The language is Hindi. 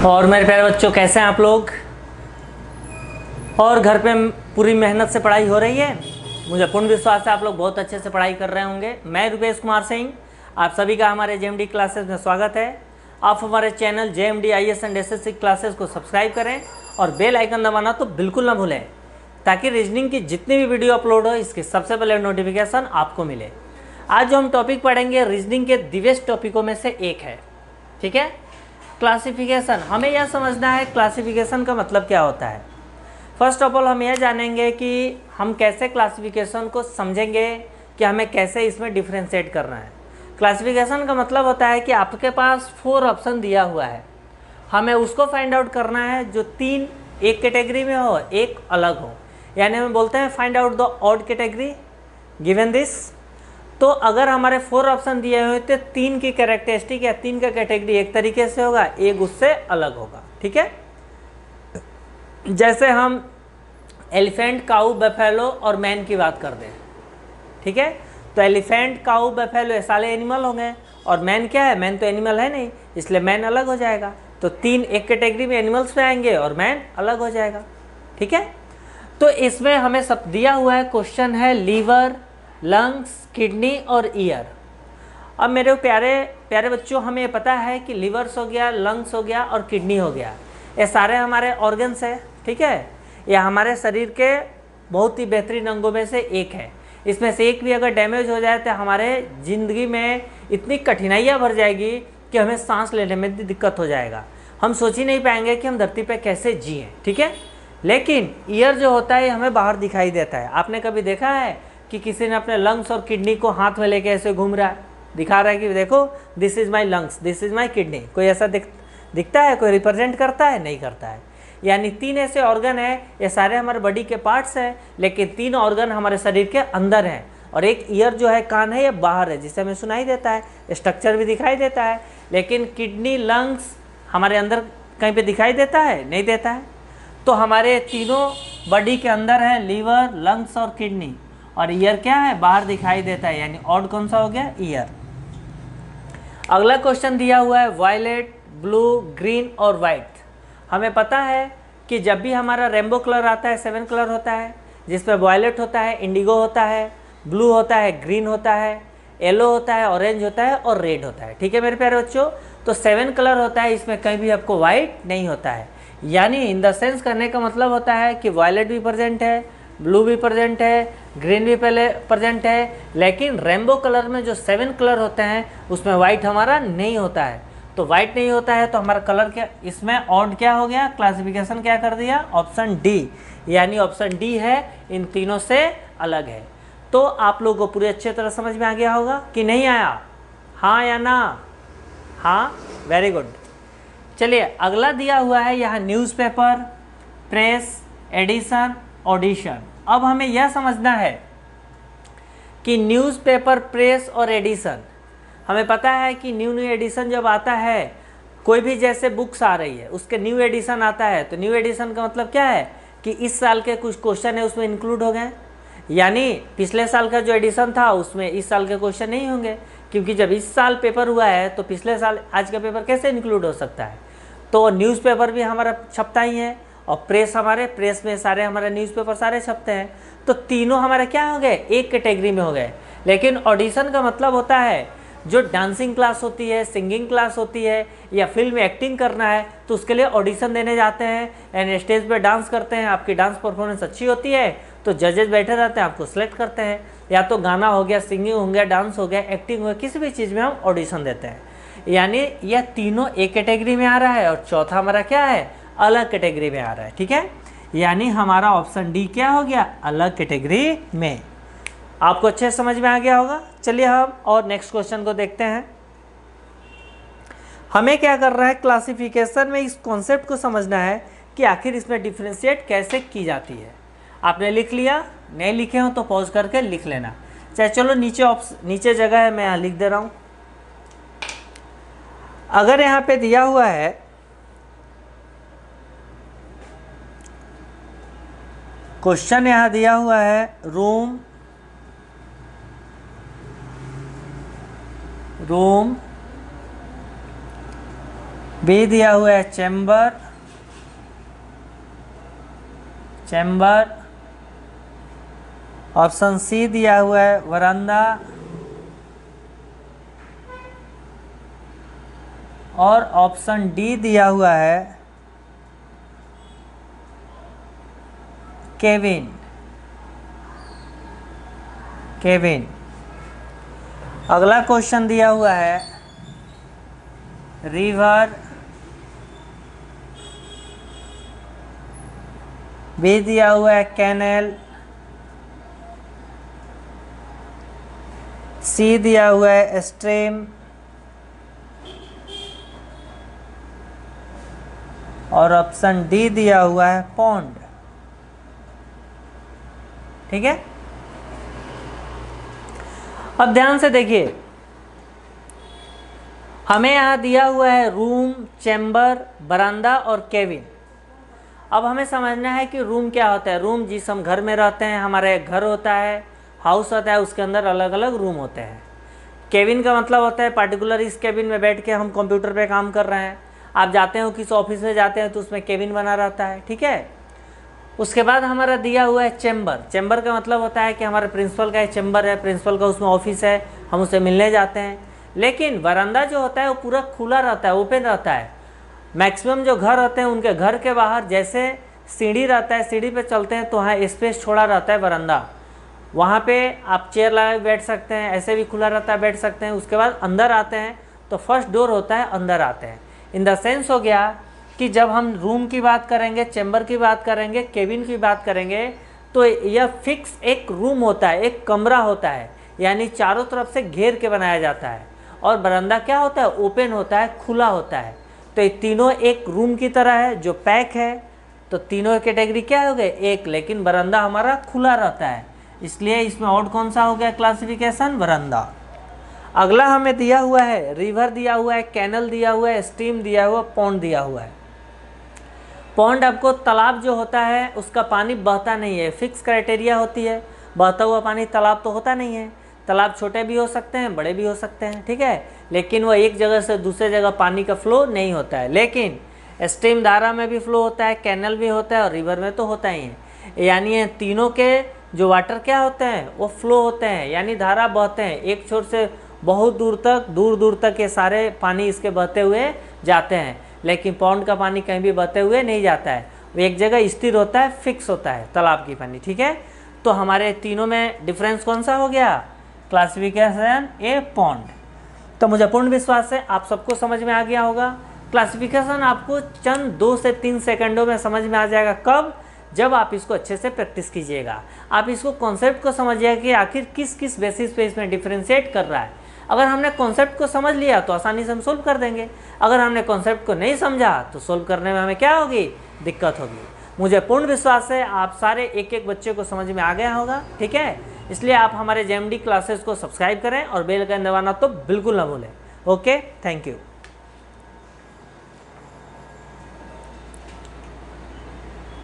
और मेरे प्यारे बच्चों, कैसे हैं आप लोग? और घर पे पूरी मेहनत से पढ़ाई हो रही है। मुझे पूर्ण विश्वास है आप लोग बहुत अच्छे से पढ़ाई कर रहे होंगे। मैं रुपेश कुमार सिंह, आप सभी का हमारे जेएमडी क्लासेस में स्वागत है। आप हमारे channel JMD IAS and SSC classes को सब्सक्राइब करें और बेल आइकन दबाना तो बिल्कुल ना भूलें, ताकि रीजनिंग की जितनी भी वीडियो अपलोड हो इसकी सबसे पहले नोटिफिकेशन आपको मिले। आज जो हम टॉपिक पढ़ेंगे रीजनिंग के दिव्यस्ट टॉपिकों में से एक है, ठीक है। क्लासिफिकेशन, हमें यह समझना है क्लासिफिकेशन का मतलब क्या होता है। फर्स्ट ऑफ ऑल हम यह जानेंगे कि हम कैसे क्लासिफिकेशन को समझेंगे कि हमें कैसे इसमें डिफ्रेंशिएट करना है। क्लासिफिकेशन का मतलब होता है कि आपके पास 4 ऑप्शन दिया हुआ है, हमें उसको फाइंड आउट करना है जो 3 एक कैटेगरी में हो, एक अलग हो। यानी हम बोलते हैं find out the odd category given this. तो अगर हमारे 4 ऑप्शन दिए हुए तो 3 की कैरेक्टरिस्टिक या 3 का कैटेगरी एक तरीके से होगा, एक उससे अलग होगा, ठीक है। जैसे हम एलिफेंट, काऊ, बफेलो और मैन की बात कर दें, ठीक है। तो एलिफेंट, काऊ, बफेलो ये सारे एनिमल हो गए और मैन क्या है? मैन तो एनिमल है नहीं, इसलिए मैन अलग हो जाएगा। तो 3 एक कैटेगरी में एनिमल्स में आएंगे और मैन अलग हो जाएगा, ठीक है। तो इसमें हमें सब दिया हुआ है, क्वेश्चन है लीवर, लंग्स, किडनी और ईयर। अब मेरे प्यारे प्यारे बच्चों, हमें पता है कि लीवर्स हो गया, लंग्स हो गया और किडनी हो गया, ये सारे हमारे ऑर्गन्स है, ठीक है। ये हमारे शरीर के बहुत ही बेहतरीन अंगों में से एक है। इसमें से एक भी अगर डैमेज हो जाए तो हमारे ज़िंदगी में इतनी कठिनाइयाँ भर जाएगी कि हमें सांस लेने में दिक्कत हो जाएगा। हम सोच ही नहीं पाएंगे कि हम धरती पे कैसे जिएँ, ठीक है। लेकिन ईयर जो होता है हमें बाहर दिखाई देता है। आपने कभी देखा है कि किसी ने अपने लंग्स और किडनी को हाथ में लेके ऐसे घूम रहा है, दिखा रहा है कि देखो this is my lungs, this is my kidney? कोई ऐसा दिखता है? कोई रिप्रेजेंट करता है? नहीं करता है। यानी 3 ऐसे ऑर्गन है, ये सारे हमारे बॉडी के पार्ट्स हैं, लेकिन 3 ऑर्गन हमारे शरीर के अंदर हैं और एक ईयर जो है, कान है, ये बाहर है, जिससे हमें सुनाई देता है, स्ट्रक्चर भी दिखाई देता है। लेकिन किडनी, लंग्स हमारे अंदर कहीं पे दिखाई देता है? नहीं देता है। तो हमारे तीनों बॉडी के अंदर है, लीवर, लंग्स और किडनी, और ईयर क्या है? बाहर दिखाई देता है। यानी ऑड कौन सा हो गया? ईयर। अगला क्वेश्चन दिया हुआ है वायलेट, ब्लू, ग्रीन और वाइट। हमें पता है कि जब भी हमारा रेनबो कलर आता है 7 कलर होता है, जिसमें वायलेट होता है, इंडिगो होता है, ब्लू होता है, ग्रीन होता है, येलो होता है, ऑरेंज होता है और रेड होता है, ठीक है मेरे प्यारे बच्चों। तो 7 कलर होता है, इसमें कहीं भी आपको वाइट नहीं होता है। यानी इन द सेंस करने का मतलब होता है कि वायलेट भी प्रेजेंट है, ब्लू भी प्रेजेंट है, ग्रीन भी पहले प्रेजेंट है, लेकिन रेनबो कलर में जो 7 कलर होते हैं उसमें वाइट हमारा नहीं होता है। तो वाइट नहीं होता है तो हमारा कलर क्या, इसमें ऑड क्या हो गया? क्लासिफिकेशन क्या कर दिया? Option D. यानी ऑप्शन डी है, इन तीनों से अलग है। तो आप लोगों को पूरी अच्छी तरह समझ में आ गया होगा कि नहीं आया? हाँ या ना? हाँ, वेरी गुड। चलिए अगला दिया हुआ है यहाँ न्यूज़पेपर, प्रेस, एडिशन, ऑडिशन। अब हमें यह समझना है कि न्यूज़पेपर, प्रेस और एडिशन, हमें पता है कि न्यू एडिशन जब आता है, कोई भी जैसे बुक्स आ रही है उसके न्यू एडिशन आता है, तो न्यू एडिशन का मतलब क्या है कि इस साल के कुछ क्वेश्चन है उसमें इंक्लूड हो गए। यानी पिछले साल का जो एडिशन था उसमें इस साल के क्वेश्चन नहीं होंगे, क्योंकि जब इस साल पेपर हुआ है तो पिछले साल आज का पेपर कैसे इंक्लूड हो सकता है। तो न्यूज़पेपर भी हमारा छपता ही है और प्रेस, हमारे प्रेस में सारे हमारे न्यूज़पेपर सारे छपते हैं। तो तीनों हमारे क्या हो गए? एक कैटेगरी में हो गए। लेकिन ऑडिशन का मतलब होता है जो डांसिंग क्लास होती है, सिंगिंग क्लास होती है, या फिल्म में एक्टिंग करना है तो उसके लिए ऑडिशन देने जाते हैं एंड स्टेज पे डांस करते हैं। आपकी डांस परफॉर्मेंस अच्छी होती है तो जजेस बैठे रहते हैं, आपको सेलेक्ट करते हैं। या तो गाना हो गया, सिंगिंग हो गया, डांस हो गया, एक्टिंग हो गया, किसी भी चीज़ में हम ऑडिशन देते हैं। यानी यह तीनों एक कैटेगरी में आ रहा है और चौथा हमारा क्या है? अलग कैटेगरी में आ रहा है, ठीक है। यानी हमारा ऑप्शन डी क्या हो गया? अलग कैटेगरी में। आपको अच्छे समझ में आ गया होगा। चलिए हम और नेक्स्ट क्वेश्चन को देखते हैं। हमें क्या कर रहा है? क्लासिफिकेशन में इस कॉन्सेप्ट को समझना है कि आखिर इसमें डिफरेंशिएट कैसे की जाती है। आपने लिख लिया? नहीं लिखे हो तो पॉज करके लिख लेना। चाहे चलो नीचे जगह है, मैं यहाँ लिख दे रहा हूँ। अगर यहाँ पे दिया हुआ है क्वेश्चन, यहाँ दिया हुआ है रूम, बी दिया हुआ है चैम्बर, चैम्बर। ऑप्शन सी दिया हुआ है वरांदा, और ऑप्शन डी दिया हुआ है केबिन, केबिन। अगला क्वेश्चन दिया हुआ है रिवर, बी दिया हुआ है कैनल, सी दिया हुआ है स्ट्रीम, और ऑप्शन डी दिया हुआ है पॉन्ड। ठीक है, अब ध्यान से देखिए, हमें यहां दिया हुआ है रूम, चैम्बर, बरामदा और केबिन। अब हमें समझना है कि रूम क्या होता है। रूम जिस हम घर में रहते हैं, हमारे घर होता है, हाउस होता है, उसके अंदर अलग अलग रूम होते हैं। केबिन का मतलब होता है पार्टिकुलर इस केबिन में बैठ के हम कंप्यूटर पे काम कर रहे हैं। आप जाते हो किसी ऑफिस में जाते हैं तो उसमें केबिन बना रहता है। ठीक है, उसके बाद हमारा दिया हुआ है चैम्बर। चैम्बर का मतलब होता है कि हमारे प्रिंसिपल का चैम्बर है, प्रिंसिपल का उसमें ऑफिस है, हम उससे मिलने जाते हैं। लेकिन वरांदा जो होता है वो पूरा खुला रहता है, ओपन रहता है। मैक्सिमम जो घर होते हैं उनके घर के बाहर जैसे सीढ़ी रहता है, सीढ़ी पे चलते हैं तो वहाँ स्पेस छोड़ा रहता है वरांदा, वहाँ पे आप चेयर लगा के बैठ सकते हैं, ऐसे भी खुला रहता है, बैठ सकते हैं। उसके बाद अंदर आते हैं तो फर्स्ट डोर होता है, अंदर आते हैं। इन द सेंस हो गया कि जब हम रूम की बात करेंगे, चैम्बर की बात करेंगे, केबिन की बात करेंगे, तो यह फिक्स एक रूम होता है, एक कमरा होता है, यानी चारों तरफ से घेर के बनाया जाता है। और बरामदा क्या होता है, ओपन होता है, खुला होता है। तो ये तीनों एक रूम की तरह है जो पैक है। तो तीनों कैटेगरी क्या हो गए, एक। लेकिन बरामदा हमारा खुला रहता है, इसलिए इसमें और कौन सा हो गया क्लासिफिकेशन, बरामदा। अगला हमें दिया हुआ है रिवर दिया हुआ है, कैनल दिया हुआ है, स्ट्रीम दिया हुआ, पॉन्ड दिया हुआ है। पॉन्ड आपको तालाब जो होता है उसका पानी बहता नहीं है, फिक्स क्राइटेरिया होती है। बहता हुआ पानी तालाब तो होता नहीं है। तालाब छोटे भी हो सकते हैं, बड़े भी हो सकते हैं, ठीक है, लेकिन वो एक जगह से दूसरे जगह पानी का फ्लो नहीं होता है। लेकिन स्ट्रीम धारा में भी फ्लो होता है, कैनल भी होता है और रिवर में तो होता ही है। यानी ये तीनों के जो वाटर क्या होते हैं वो फ्लो होते हैं, यानी धारा बहते हैं एक छोर से बहुत दूर तक, दूर दूर तक ये सारे पानी इसके बहते हुए जाते हैं। लेकिन पॉन्ड का पानी कहीं भी बहते हुए नहीं जाता है, वो एक जगह स्थिर होता है, फिक्स होता है तालाब की पानी। ठीक है, तो हमारे तीनों में डिफरेंस कौन सा हो गया, क्लासिफिकेशन ए पॉन्ड। तो मुझे पूर्ण विश्वास है आप सबको समझ में आ गया होगा। क्लासिफिकेशन आपको चंद 2 से 3 सेकंडों में समझ में आ जाएगा। कब, जब आप इसको अच्छे से प्रैक्टिस कीजिएगा, आप इसको कॉन्सेप्ट को समझिएगा कि आखिर किस किस बेसिस पे इसमें डिफरेंशिएट कर रहा है। अगर हमने कॉन्सेप्ट को समझ लिया तो आसानी से हम सोल्व कर देंगे। अगर हमने कॉन्सेप्ट को नहीं समझा तो सोल्व करने में हमें क्या होगी, दिक्कत होगी। मुझे पूर्ण विश्वास है आप सारे एक एक बच्चे को समझ में आ गया होगा। ठीक है, इसलिए आप हमारे JMD क्लासेस को सब्सक्राइब करें और बेल आइकन दबाना तो बिल्कुल ना भूलें। Okay, thank you.